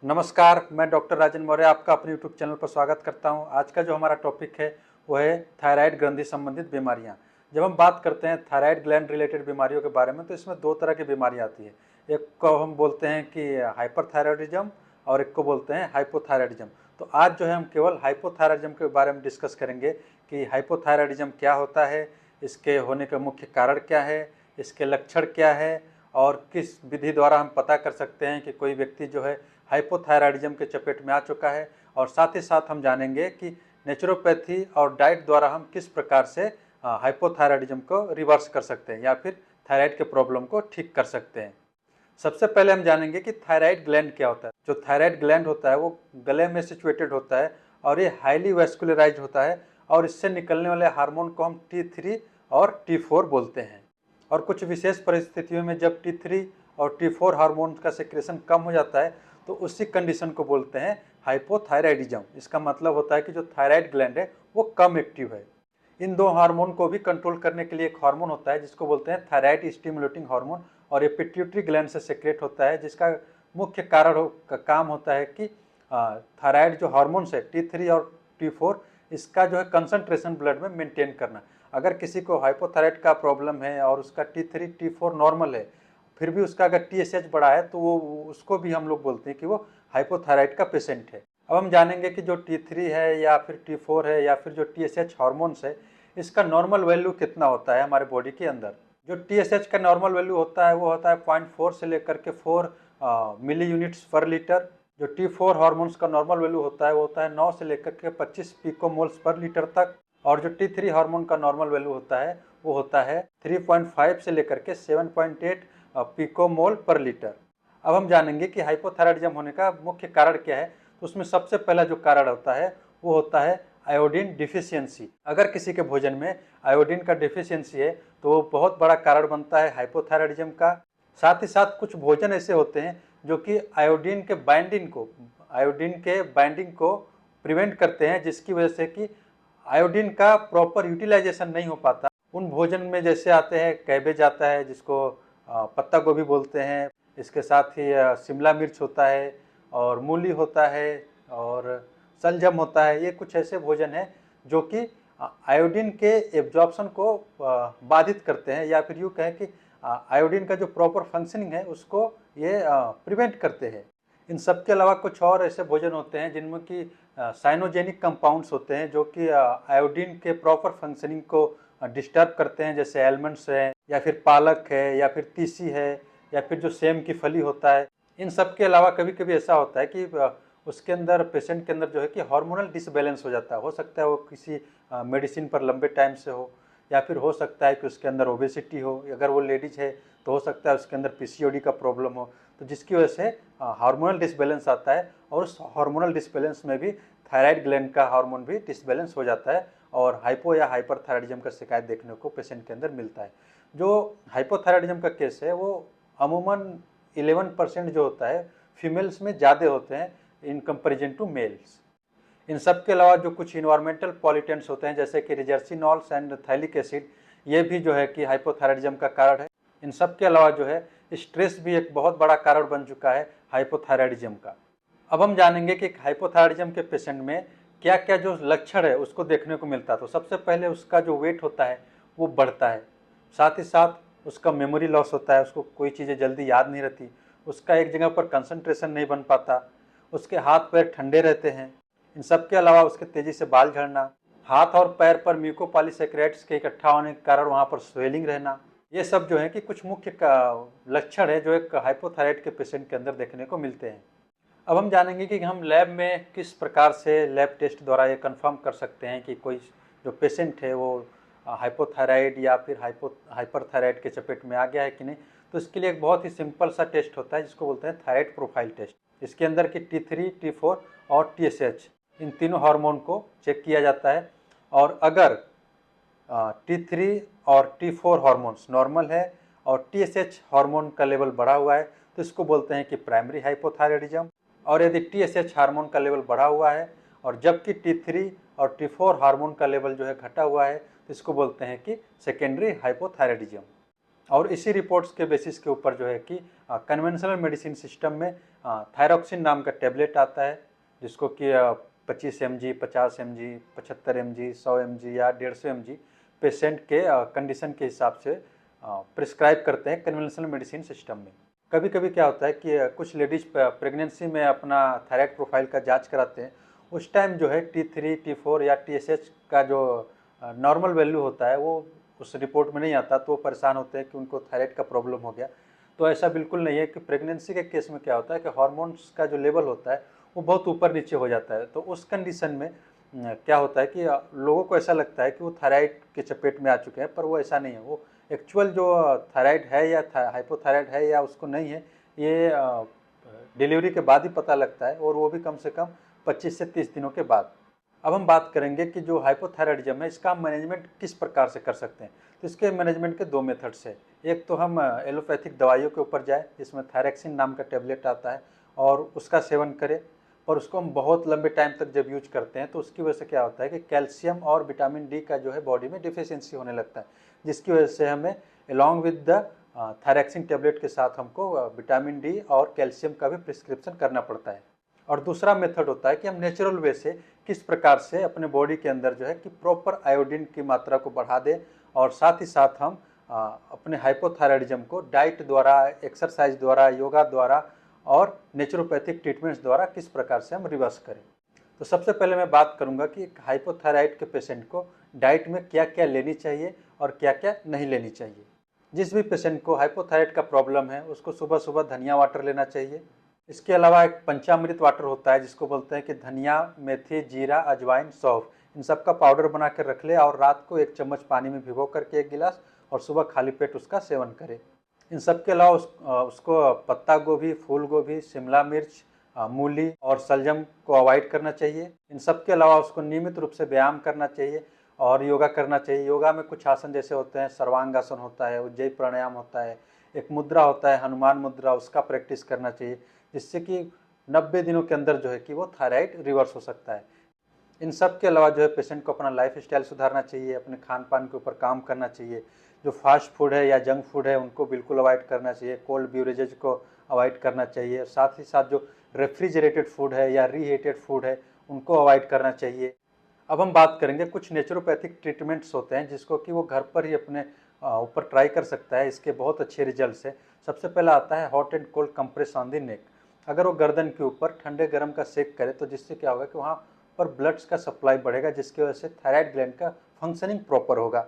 नमस्कार, मैं डॉक्टर राजन मौर्य आपका अपने यूट्यूब चैनल पर स्वागत करता हूं। आज का जो हमारा टॉपिक है वो है थायराइड ग्रंथि संबंधित बीमारियां। जब हम बात करते हैं थायराइड ग्लैंड रिलेटेड बीमारियों के बारे में तो इसमें दो तरह की बीमारियां आती है। एक को हम बोलते हैं कि हाइपरथायराइडिज्म और एक को बोलते हैं हाइपोथायराइडिज्म। तो आज जो है हम केवल हाइपोथायराइडिज्म के बारे में डिस्कस करेंगे कि हाइपोथायराइडिज्म क्या होता है, इसके होने का मुख्य कारण क्या है, इसके लक्षण क्या है और किस विधि द्वारा हम पता कर सकते हैं कि कोई व्यक्ति जो है हाइपोथायराइडिज्म के चपेट में आ चुका है। और साथ ही साथ हम जानेंगे कि नेचुरोपैथी और डाइट द्वारा हम किस प्रकार से हाइपोथायराइडिज्म को रिवर्स कर सकते हैं या फिर थायराइड के प्रॉब्लम को ठीक कर सकते हैं। सबसे पहले हम जानेंगे कि थायराइड ग्लैंड क्या होता है। जो थायराइड ग्लैंड होता है वो गले में सिचुएटेड होता है और ये हाईली वैस्कुलराइज होता है और इससे निकलने वाले हार्मोन को हम T3 और T4 बोलते हैं। और कुछ विशेष परिस्थितियों में जब T3 और T4 हार्मोन का सेक्रेशन कम हो जाता है तो उसी कंडीशन को बोलते हैं हाइपोथायराइडिज्म। इसका मतलब होता है कि जो थायराइड ग्लैंड है वो कम एक्टिव है। इन दो हार्मोन को भी कंट्रोल करने के लिए एक हार्मोन होता है जिसको बोलते हैं थायराइड स्टिमुलेटिंग हार्मोन, और ये पिट्यूटरी ग्लैंड से सेक्रेट होता है, जिसका मुख्य कारण का काम होता है कि थायराइड जो हार्मोन्स है T3 और T4 इसका जो है कंसंट्रेशन ब्लड में मेंटेन करना। अगर किसी को हाइपोथायराइड का प्रॉब्लम है और उसका T3 T4 नॉर्मल है, फिर भी उसका अगर TSH बढ़ा है तो वो उसको भी हम लोग बोलते हैं कि वो हाइपोथायराइड का पेशेंट है। अब हम जानेंगे कि जो T3 है या फिर T4 है या फिर जो TSH हार्मोन्स है इसका नॉर्मल वैल्यू कितना होता है हमारे बॉडी के अंदर। जो TSH का नॉर्मल वैल्यू होता है वो होता है 0.4 से लेकर के 4 मिली यूनिट्स पर लीटर। जो T4 हार्मोन्स का नॉर्मल वैल्यू होता है वो होता है 9 से लेकर के 25 पिकोमोल्स पर लीटर तक। और जो T3 हार्मोन का नॉर्मल वैल्यू होता है वो होता है 3.5 से लेकर के 7.8 पिकोमोल पर लीटर। अब हम जानेंगे कि हाइपोथायराइडिज्म होने का मुख्य कारण क्या है। तो उसमें सबसे पहला जो कारण होता है वो होता है आयोडीन डिफिशियंसी। अगर किसी के भोजन में आयोडीन का डिफिशियंसी है तो वो बहुत बड़ा कारण बनता है हाइपोथायराइडिज्म का। साथ ही साथ कुछ भोजन ऐसे होते हैं जो कि आयोडीन के बाइंडिंग को प्रिवेंट करते हैं, जिसकी वजह से कि आयोडीन का प्रॉपर यूटिलाइजेशन नहीं हो पाता। उन भोजन में जैसे आते हैं कैबेज आता है जिसको पत्ता गोभी बोलते हैं, इसके साथ ही शिमला मिर्च होता है और मूली होता है और शलजम होता है। ये कुछ ऐसे भोजन हैं जो कि आयोडीन के एब्जॉर्प्शन को बाधित करते हैं, या फिर यूँ कहें कि आयोडीन का जो प्रॉपर फंक्शनिंग है उसको ये प्रिवेंट करते हैं। इन सब के अलावा कुछ और ऐसे भोजन होते हैं जिनमें कि साइनोजेनिक कंपाउंड्स होते हैं जो कि आयोडीन के प्रॉपर फंक्शनिंग को डिस्टर्ब करते हैं, जैसे एलमंड्स है या फिर पालक है या फिर तीसी है या फिर जो सेम की फली होता है। इन सब के अलावा कभी कभी ऐसा होता है कि उसके अंदर पेशेंट के अंदर जो है कि हार्मोनल डिसबैलेंस हो जाता है। हो सकता है वो किसी मेडिसिन पर लंबे टाइम से हो, या फिर हो सकता है कि उसके अंदर ओबेसिटी हो, अगर वो लेडीज है तो हो सकता है उसके अंदर पीसीओडी का प्रॉब्लम हो, तो जिसकी वजह से हार्मोनल डिसबैलेंस आता है। और उस हार्मोनल डिसबैलेंस में भी थायराइड ग्लैंड का हार्मोन भी डिसबैलेंस हो जाता है और हाइपो या हाइपरथायराइडिज्म का शिकायत देखने को पेशेंट के अंदर मिलता है। जो हाइपोथायराइडिज्म का केस है वो अमूमन 11% जो होता है फीमेल्स में ज़्यादा होते हैं इन कंपेरिजन टू मेल्स। इन सब के अलावा जो कुछ इन्वायरमेंटल पॉल्यूटेंट्स होते हैं जैसे कि रिजर्सिनॉल्स एंड थैलिक एसिड, ये भी जो है कि हाइपोथायराइडिज्म का कारण है। इन सब के अलावा जो है स्ट्रेस भी एक बहुत बड़ा कारण बन चुका है हाइपोथायराइडिज्म का। अब हम जानेंगे कि हाइपोथायराइडिज्म के पेशेंट में क्या क्या जो लक्षण है उसको देखने को मिलता है। तो सबसे पहले उसका जो वेट होता है वो बढ़ता है, साथ ही साथ उसका मेमोरी लॉस होता है, उसको कोई चीज़ें जल्दी याद नहीं रहती, उसका एक जगह पर कंसंट्रेशन नहीं बन पाता, उसके हाथ पैर ठंडे रहते हैं। इन सब के अलावा उसके तेज़ी से बाल झड़ना, हाथ और पैर पर म्यूकोपॉलीसैकेराइड्स के इकट्ठा होने के कारण वहाँ पर स्वेलिंग रहना, ये सब जो है कि कुछ मुख्य लक्षण है जो एक हाइपोथायराइड के पेशेंट के अंदर देखने को मिलते हैं। अब हम जानेंगे कि हम लैब में किस प्रकार से लैब टेस्ट द्वारा ये कंफर्म कर सकते हैं कि कोई जो पेशेंट है वो हाइपोथायराइड या फिर हाइपरथायराइड के चपेट में आ गया है कि नहीं। तो इसके लिए एक बहुत ही सिंपल सा टेस्ट होता है जिसको बोलते हैं थायराइड प्रोफाइल टेस्ट। इसके अंदर की T3, T4 और TSH इन तीनों हार्मोन को चेक किया जाता है, और अगर T3 और T4 हार्मोन्स नॉर्मल है और TSH हार्मोन का लेवल बढ़ा हुआ है तो इसको बोलते हैं कि प्राइमरी हाइपोथायराइडिज्म। और यदि TSH हार्मोन का लेवल बढ़ा हुआ है और जबकि T3 और T4 हार्मोन का लेवल जो है घटा हुआ है तो इसको बोलते हैं कि सेकेंडरी हाइपोथायराइडिज्म। और इसी रिपोर्ट्स के बेसिस के ऊपर जो है कि कन्वेंशनल मेडिसिन सिस्टम में थायरॉक्सिन नाम का टेबलेट आता है, जिसको कि 25 mg, 50 mg, 75 mg, 100 mg या 150 mg पेशेंट के कंडीशन के हिसाब से प्रिस्क्राइब करते हैं कन्वेंशनल मेडिसिन सिस्टम में। कभी कभी क्या होता है कि कुछ लेडीज़ प्रेगनेंसी में अपना थायराइड प्रोफाइल का जांच कराते हैं, उस टाइम जो है T3, T4 या TSH का जो नॉर्मल वैल्यू होता है वो उस रिपोर्ट में नहीं आता, तो वो परेशान होते हैं कि उनको थायराइड का प्रॉब्लम हो गया। तो ऐसा बिल्कुल नहीं है कि प्रेगनेंसी के केस में क्या होता है कि हार्मोन्स का जो लेवल होता है वो बहुत ऊपर नीचे हो जाता है। तो उस कंडीशन में क्या होता है कि लोगों को ऐसा लगता है कि वो थायराइड के चपेट में आ चुके हैं, पर वो ऐसा नहीं है। वो एक्चुअल जो थायराइड है या हाइपोथायराइड है या उसको नहीं है, ये डिलीवरी के बाद ही पता लगता है, और वो भी कम से कम 25 से 30 दिनों के बाद। अब हम बात करेंगे कि जो हाइपोथायराइडिज्म है इसका मैनेजमेंट किस प्रकार से कर सकते हैं। तो इसके मैनेजमेंट के दो मेथड्स है। एक तो हम एलोपैथिक दवाइयों के ऊपर जाए, जिसमें थायरैक्सिन नाम का टेबलेट आता है, और उसका सेवन करें। और उसको हम बहुत लंबे टाइम तक जब यूज करते हैं तो उसकी वजह से क्या होता है कि कैल्शियम और विटामिन डी का जो है बॉडी में डिफिशियंसी होने लगता है, जिसकी वजह से हमें अलॉन्ग विद द थायरैक्सिन टेबलेट के साथ हमको विटामिन डी और कैल्शियम का भी प्रिस्क्रिप्शन करना पड़ता है। और दूसरा मेथड होता है कि हम नेचुरल वे से किस प्रकार से अपने बॉडी के अंदर जो है कि प्रॉपर आयोडीन की मात्रा को बढ़ा दें, और साथ ही साथ हम अपने हाइपोथायराइडिज्म को डाइट द्वारा, एक्सरसाइज द्वारा, योगा द्वारा और नेचुरोपैथिक ट्रीटमेंट्स द्वारा किस प्रकार से हम रिवर्स करें। तो सबसे पहले मैं बात करूंगा कि हाइपोथायराइड के पेशेंट को डाइट में क्या क्या लेनी चाहिए और क्या क्या नहीं लेनी चाहिए। जिस भी पेशेंट को हाइपोथायराइड का प्रॉब्लम है उसको सुबह सुबह धनिया वाटर लेना चाहिए। इसके अलावा एक पंचामृत वाटर होता है, जिसको बोलते हैं कि धनिया, मेथी, जीरा, अजवाइन, सौंफ, इन सब का पाउडर बना कर रख ले और रात को 1 चम्मच पानी में भिगो करके 1 गिलास, और सुबह खाली पेट उसका सेवन करें। इन सब के अलावा उसको पत्ता गोभी, फूल गोभी, शिमला मिर्च, मूली और सलजम को अवॉइड करना चाहिए। इन सब के अलावा उसको नियमित रूप से व्यायाम करना चाहिए और योगा करना चाहिए। योगा में कुछ आसन जैसे होते हैं, सर्वांगासन होता है, उज्जयी प्राणायाम होता है, एक मुद्रा होता है हनुमान मुद्रा, उसका प्रैक्टिस करना चाहिए, जिससे कि 90 दिनों के अंदर जो है कि वो थायराइड रिवर्स हो सकता है। इन सब के अलावा जो है पेशेंट को अपना लाइफ स्टाइल सुधारना चाहिए, अपने खान पान के ऊपर काम करना चाहिए। जो फास्ट फूड है या जंक फूड है उनको बिल्कुल अवॉइड करना चाहिए, कोल्ड ब्यूरेजेज को अवॉइड करना चाहिए, और साथ ही साथ जो रेफ्रिजरेटेड फूड है या रीहीटेड फूड है उनको अवॉइड करना चाहिए। अब हम बात करेंगे कुछ नेचुरोपैथिक ट्रीटमेंट्स होते हैं जिसको कि वो घर पर ही अपने ऊपर ट्राई कर सकता है, इसके बहुत अच्छे रिजल्ट्स है। सबसे पहला आता है hot and cold compress on the neck. अगर वो गर्दन के ऊपर ठंडे गर्म का सेक करे तो जिससे क्या होगा कि वहाँ पर ब्लड्स का सप्लाई बढ़ेगा, जिसकी वजह से थायराइड ग्लैंड का फंक्शनिंग प्रॉपर होगा।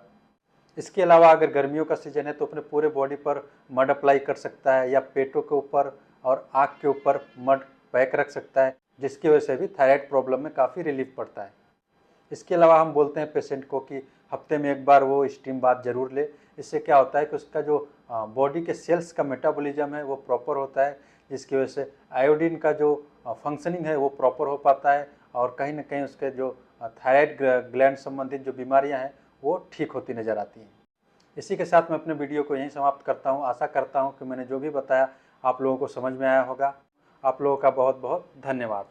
इसके अलावा अगर गर्मियों का सीजन है तो अपने पूरे बॉडी पर मड अप्लाई कर सकता है, या पेटों के ऊपर और आँख के ऊपर मड पैक रख सकता है, जिसकी वजह से भी थायराइड प्रॉब्लम में काफ़ी रिलीफ पड़ता है। इसके अलावा हम बोलते हैं पेशेंट को कि हफ्ते में 1 बार वो स्टीम बाथ जरूर ले। इससे क्या होता है कि उसका जो बॉडी के सेल्स का मेटाबॉलिज्म है वो प्रॉपर होता है, जिसकी वजह से आयोडीन का जो फंक्शनिंग है वो प्रॉपर हो पाता है, और कहीं ना कहीं उसके जो थायराइड ग्लैंड संबंधित जो बीमारियां हैं वो ठीक होती नज़र आती हैं। इसी के साथ मैं अपने वीडियो को यहीं समाप्त करता हूं। आशा करता हूं कि मैंने जो भी बताया आप लोगों को समझ में आया होगा। आप लोगों का बहुत बहुत धन्यवाद।